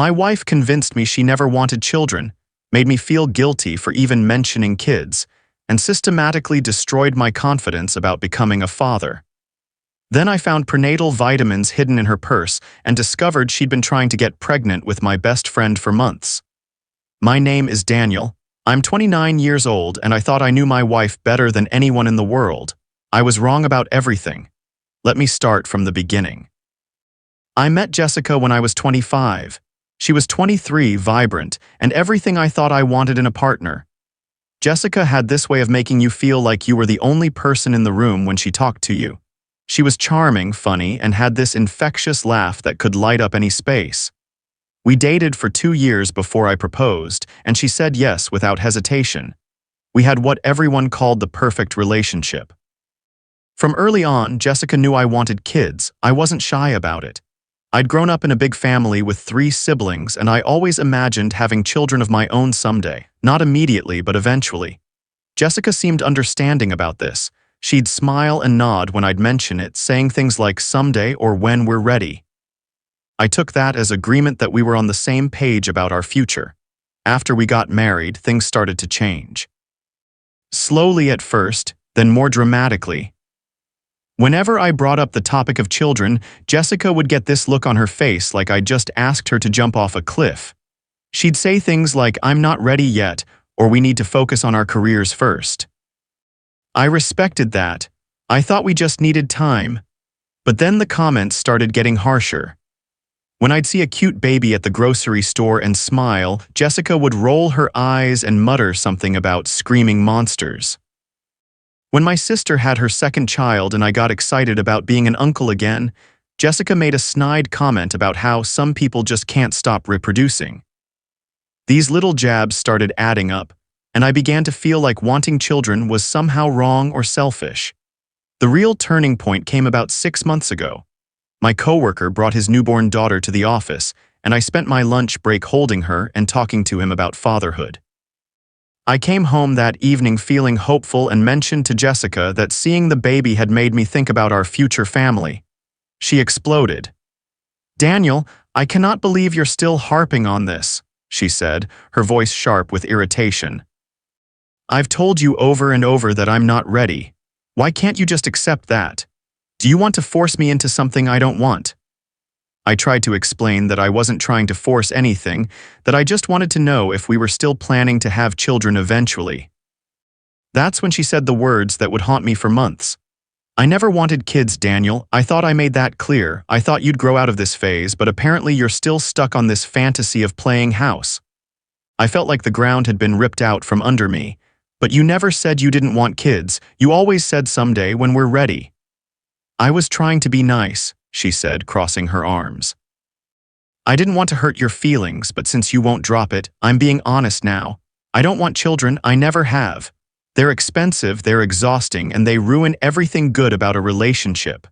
My wife convinced me she never wanted children, made me feel guilty for even mentioning kids, and systematically destroyed my confidence about becoming a father. Then I found prenatal vitamins hidden in her purse and discovered she'd been trying to get pregnant with my best friend for months. My name is Daniel. I'm 29 years old, and I thought I knew my wife better than anyone in the world. I was wrong about everything. Let me start from the beginning. I met Jessica when I was 25. She was 23, vibrant, and everything I thought I wanted in a partner. Jessica had this way of making you feel like you were the only person in the room when she talked to you. She was charming, funny, and had this infectious laugh that could light up any space. We dated for 2 years before I proposed, and she said yes without hesitation. We had what everyone called the perfect relationship. From early on, Jessica knew I wanted kids. I wasn't shy about it. I'd grown up in a big family with 3 siblings, and I always imagined having children of my own someday. Not immediately, but eventually. Jessica seemed understanding about this. She'd smile and nod when I'd mention it, saying things like someday or when we're ready. I took that as agreement that we were on the same page about our future. After we got married, things started to change. Slowly at first, then more dramatically. Whenever I brought up the topic of children, Jessica would get this look on her face like I'd just asked her to jump off a cliff. She'd say things like, "I'm not ready yet," or "We need to focus on our careers first." I respected that. I thought we just needed time. But then the comments started getting harsher. When I'd see a cute baby at the grocery store and smile, Jessica would roll her eyes and mutter something about screaming monsters. When my sister had her second child and I got excited about being an uncle again, Jessica made a snide comment about how some people just can't stop reproducing. These little jabs started adding up, and I began to feel like wanting children was somehow wrong or selfish. The real turning point came about 6 months ago. My coworker brought his newborn daughter to the office, and I spent my lunch break holding her and talking to him about fatherhood. I came home that evening feeling hopeful and mentioned to Jessica that seeing the baby had made me think about our future family. She exploded. "Daniel, I cannot believe you're still harping on this," she said, her voice sharp with irritation. "I've told you over and over that I'm not ready. Why can't you just accept that? Do you want to force me into something I don't want?" I tried to explain that I wasn't trying to force anything, that I just wanted to know if we were still planning to have children eventually. That's when she said the words that would haunt me for months. "I never wanted kids, Daniel. I thought I made that clear. I thought you'd grow out of this phase, but apparently you're still stuck on this fantasy of playing house." I felt like the ground had been ripped out from under me. "But you never said you didn't want kids. You always said someday when we're ready." "I was trying to be nice," she said, crossing her arms. "I didn't want to hurt your feelings, but since you won't drop it, I'm being honest now. I don't want children. I never have. They're expensive, they're exhausting, and they ruin everything good about a relationship."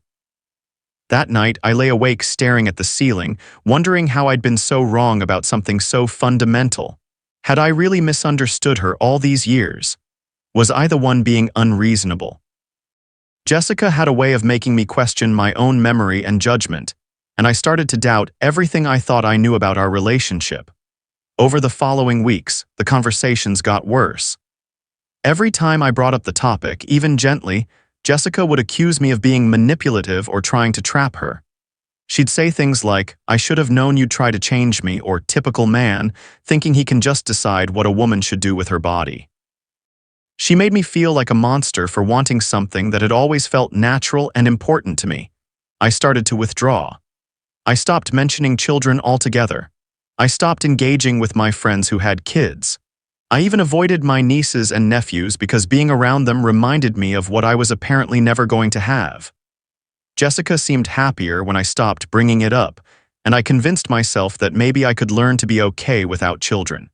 That night, I lay awake staring at the ceiling, wondering how I'd been so wrong about something so fundamental. Had I really misunderstood her all these years? Was I the one being unreasonable? Jessica had a way of making me question my own memory and judgment, and I started to doubt everything I thought I knew about our relationship. Over the following weeks, the conversations got worse. Every time I brought up the topic, even gently, Jessica would accuse me of being manipulative or trying to trap her. She'd say things like, "I should have known you'd try to change me," or "typical man," thinking he can just decide what a woman should do with her body. She made me feel like a monster for wanting something that had always felt natural and important to me. I started to withdraw. I stopped mentioning children altogether. I stopped engaging with my friends who had kids. I even avoided my nieces and nephews because being around them reminded me of what I was apparently never going to have. Jessica seemed happier when I stopped bringing it up, and I convinced myself that maybe I could learn to be okay without children.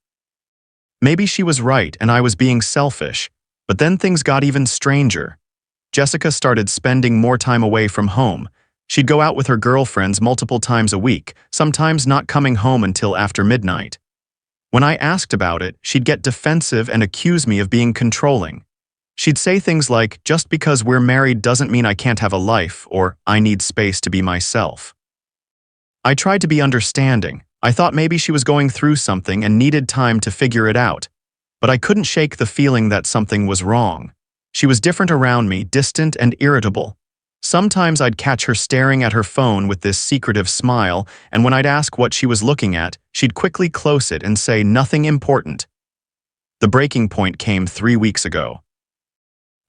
Maybe she was right and I was being selfish, but then things got even stranger. Jessica started spending more time away from home. She'd go out with her girlfriends multiple times a week, sometimes not coming home until after midnight. When I asked about it, she'd get defensive and accuse me of being controlling. She'd say things like, "Just because we're married doesn't mean I can't have a life," or "I need space to be myself." I tried to be understanding. I thought maybe she was going through something and needed time to figure it out, but I couldn't shake the feeling that something was wrong. She was different around me, distant and irritable. Sometimes I'd catch her staring at her phone with this secretive smile, and when I'd ask what she was looking at, she'd quickly close it and say nothing important. The breaking point came 3 weeks ago.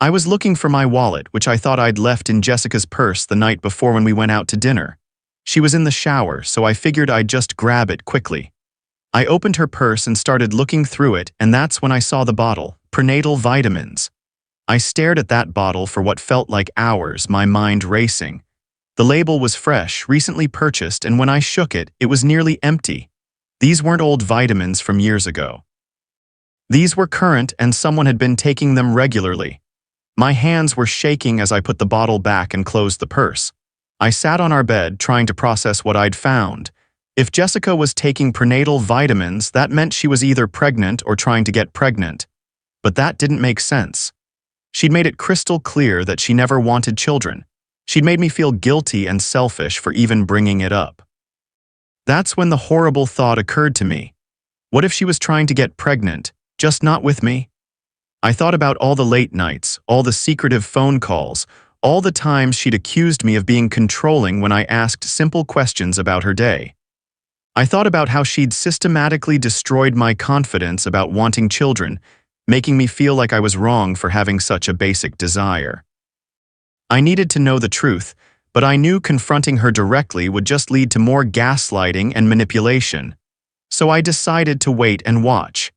I was looking for my wallet, which I thought I'd left in Jessica's purse the night before when we went out to dinner. She was in the shower, so I figured I'd just grab it quickly. I opened her purse and started looking through it, and that's when I saw the bottle, Prenatal vitamins. I stared at that bottle for what felt like hours, my mind racing. The label was fresh, recently purchased, and when I shook it, it was nearly empty. These weren't old vitamins from years ago. These were current, and someone had been taking them regularly. My hands were shaking as I put the bottle back and closed the purse. I sat on our bed trying to process what I'd found. If Jessica was taking prenatal vitamins, that meant she was either pregnant or trying to get pregnant. But that didn't make sense. She'd made it crystal clear that she never wanted children. She'd made me feel guilty and selfish for even bringing it up. That's when the horrible thought occurred to me. What if she was trying to get pregnant, just not with me? I thought about all the late nights, all the secretive phone calls, all the times she'd accused me of being controlling when I asked simple questions about her day. I thought about how she'd systematically destroyed my confidence about wanting children, making me feel like I was wrong for having such a basic desire. I needed to know the truth, but I knew confronting her directly would just lead to more gaslighting and manipulation. So I decided to wait and watch.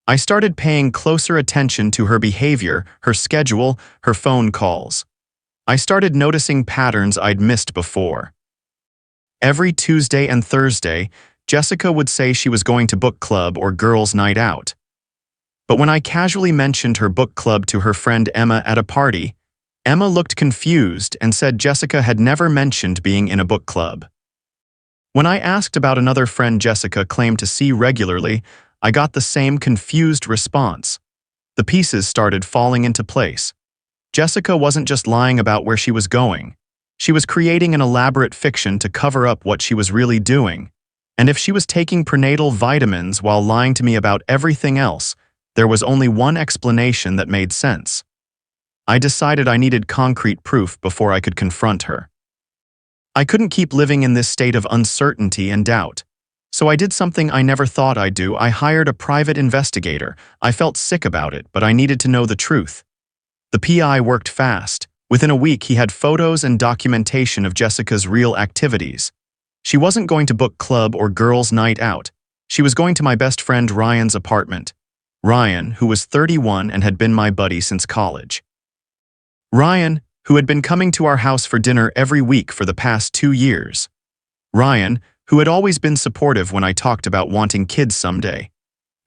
I started paying closer attention to her behavior, her schedule, her phone calls. I started noticing patterns I'd missed before. Every Tuesday and Thursday, Jessica would say she was going to book club or girls' night out. But when I casually mentioned her book club to her friend Emma at a party, Emma looked confused and said Jessica had never mentioned being in a book club. When I asked about another friend Jessica claimed to see regularly, I got the same confused response. The pieces started falling into place. Jessica wasn't just lying about where she was going. She was creating an elaborate fiction to cover up what she was really doing. And if she was taking prenatal vitamins while lying to me about everything else, there was only one explanation that made sense. I decided I needed concrete proof before I could confront her. I couldn't keep living in this state of uncertainty and doubt. So I did something I never thought I'd do. I hired a private investigator. I felt sick about it, but I needed to know the truth. The PI worked fast. Within a week, he had photos and documentation of Jessica's real activities. She wasn't going to book club or girls' night out. She was going to my best friend Ryan's apartment. Ryan, who was 31 and had been my buddy since college. Ryan, who had been coming to our house for dinner every week for the past 2 years. Ryan, who had always been supportive when I talked about wanting kids someday.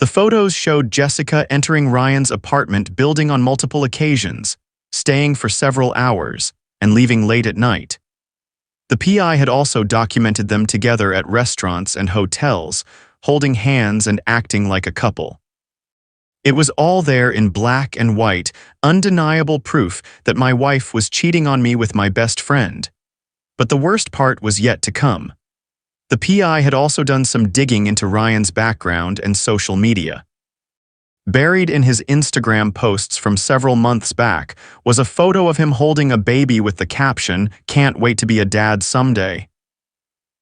The photos showed Jessica entering Ryan's apartment building on multiple occasions, staying for several hours, and leaving late at night. The PI had also documented them together at restaurants and hotels, holding hands and acting like a couple. It was all there in black and white, undeniable proof that my wife was cheating on me with my best friend. But the worst part was yet to come. The PI had also done some digging into Ryan's background and social media. Buried in his Instagram posts from several months back was a photo of him holding a baby with the caption, "Can't wait to be a dad someday."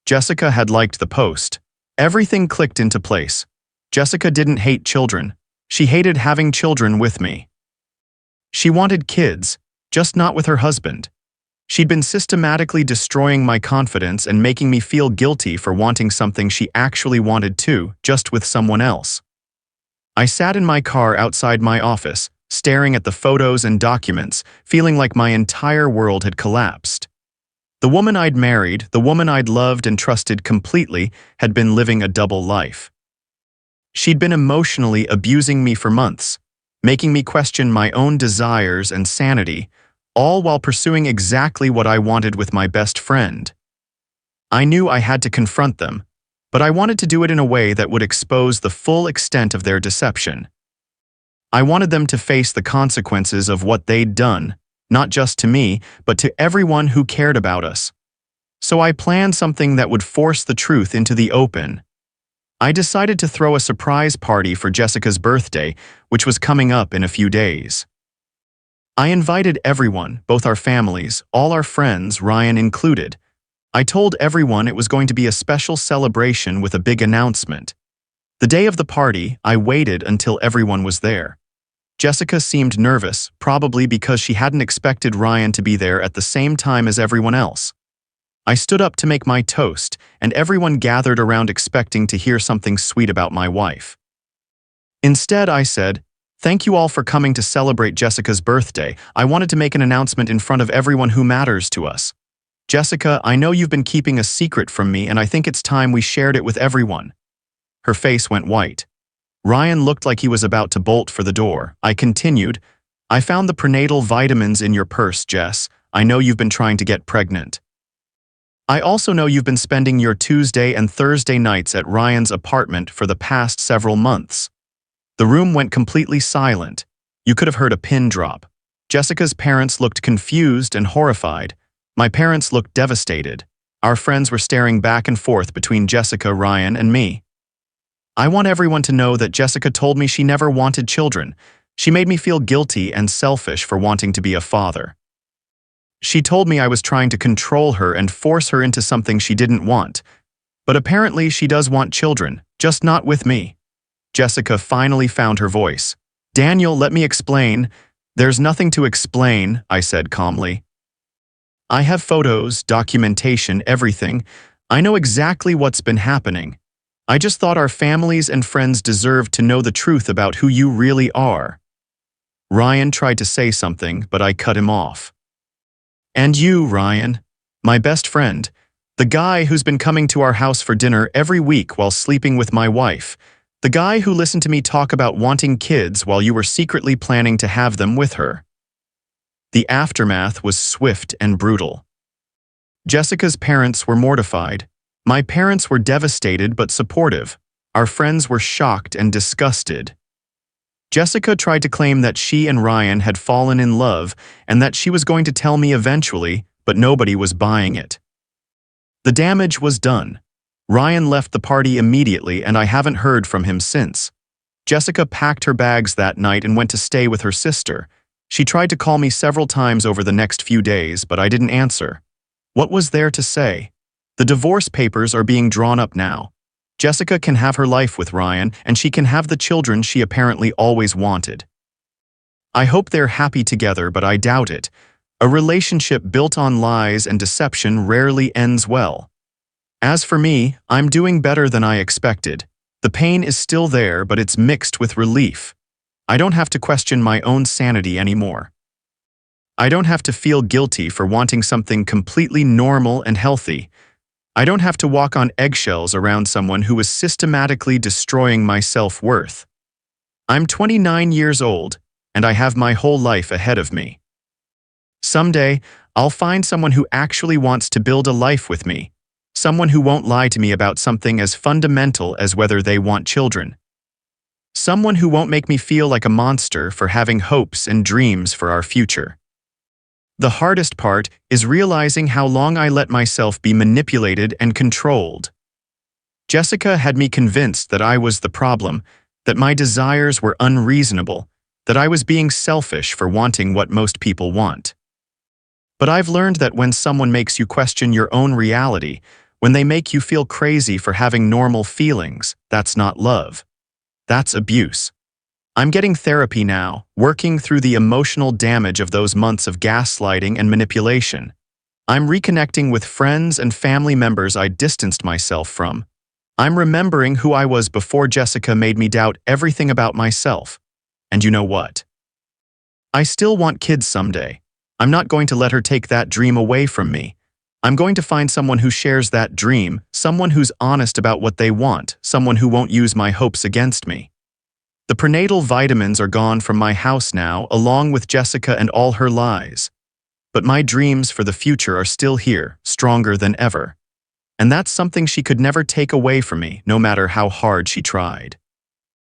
Jessica had liked the post. Everything clicked into place. Jessica didn't hate children. She hated having children with me. She wanted kids, just not with her husband. She'd been systematically destroying my confidence and making me feel guilty for wanting something she actually wanted too, just with someone else. I sat in my car outside my office, staring at the photos and documents, feeling like my entire world had collapsed. The woman I'd married, the woman I'd loved and trusted completely, had been living a double life. She'd been emotionally abusing me for months, making me question my own desires and sanity, all while pursuing exactly what I wanted with my best friend. I knew I had to confront them, but I wanted to do it in a way that would expose the full extent of their deception. I wanted them to face the consequences of what they'd done, not just to me, but to everyone who cared about us. So I planned something that would force the truth into the open, I decided to throw a surprise party for Jessica's birthday, which was coming up in a few days. I invited everyone, both our families, all our friends, Ryan included. I told everyone it was going to be a special celebration with a big announcement. The day of the party, I waited until everyone was there. Jessica seemed nervous, probably because she hadn't expected Ryan to be there at the same time as everyone else. I stood up to make my toast, and everyone gathered around expecting to hear something sweet about my wife. Instead, I said, "Thank you all for coming to celebrate Jessica's birthday. I wanted to make an announcement in front of everyone who matters to us. Jessica, I know you've been keeping a secret from me, and I think it's time we shared it with everyone." Her face went white. Ryan looked like he was about to bolt for the door. I continued, "I found the prenatal vitamins in your purse, Jess. I know you've been trying to get pregnant. I also know you've been spending your Tuesday and Thursday nights at Ryan's apartment for the past several months." The room went completely silent. You could have heard a pin drop. Jessica's parents looked confused and horrified. My parents looked devastated. Our friends were staring back and forth between Jessica, Ryan, and me. I want everyone to know that Jessica told me she never wanted children. She made me feel guilty and selfish for wanting to be a father. She told me I was trying to control her and force her into something she didn't want. But apparently she does want children, just not with me. Jessica finally found her voice. "Daniel, let me explain." "There's nothing to explain," I said calmly. "I have photos, documentation, everything. I know exactly what's been happening. I just thought our families and friends deserved to know the truth about who you really are." Ryan tried to say something, but I cut him off. "And you, Ryan, my best friend, the guy who's been coming to our house for dinner every week while sleeping with my wife, the guy who listened to me talk about wanting kids while you were secretly planning to have them with her." The aftermath was swift and brutal. Jessica's parents were mortified. My parents were devastated but supportive. Our friends were shocked and disgusted. Jessica tried to claim that she and Ryan had fallen in love and that she was going to tell me eventually, but nobody was buying it. The damage was done. Ryan left the party immediately, and I haven't heard from him since. Jessica packed her bags that night and went to stay with her sister. She tried to call me several times over the next few days, but I didn't answer. What was there to say? The divorce papers are being drawn up now. Jessica can have her life with Ryan, and she can have the children she apparently always wanted. I hope they're happy together, but I doubt it. A relationship built on lies and deception rarely ends well. As for me, I'm doing better than I expected. The pain is still there, but it's mixed with relief. I don't have to question my own sanity anymore. I don't have to feel guilty for wanting something completely normal and healthy. I don't have to walk on eggshells around someone who is systematically destroying my self-worth. I'm 29 years old, and I have my whole life ahead of me. Someday, I'll find someone who actually wants to build a life with me, someone who won't lie to me about something as fundamental as whether they want children. Someone who won't make me feel like a monster for having hopes and dreams for our future. The hardest part is realizing how long I let myself be manipulated and controlled. Jessica had me convinced that I was the problem, that my desires were unreasonable, that I was being selfish for wanting what most people want. But I've learned that when someone makes you question your own reality, when they make you feel crazy for having normal feelings, that's not love. That's abuse. I'm getting therapy now, working through the emotional damage of those months of gaslighting and manipulation. I'm reconnecting with friends and family members I distanced myself from. I'm remembering who I was before Jessica made me doubt everything about myself. And you know what? I still want kids someday. I'm not going to let her take that dream away from me. I'm going to find someone who shares that dream, someone who's honest about what they want, someone who won't use my hopes against me. The prenatal vitamins are gone from my house now, along with Jessica and all her lies. But my dreams for the future are still here, stronger than ever. And that's something she could never take away from me, no matter how hard she tried.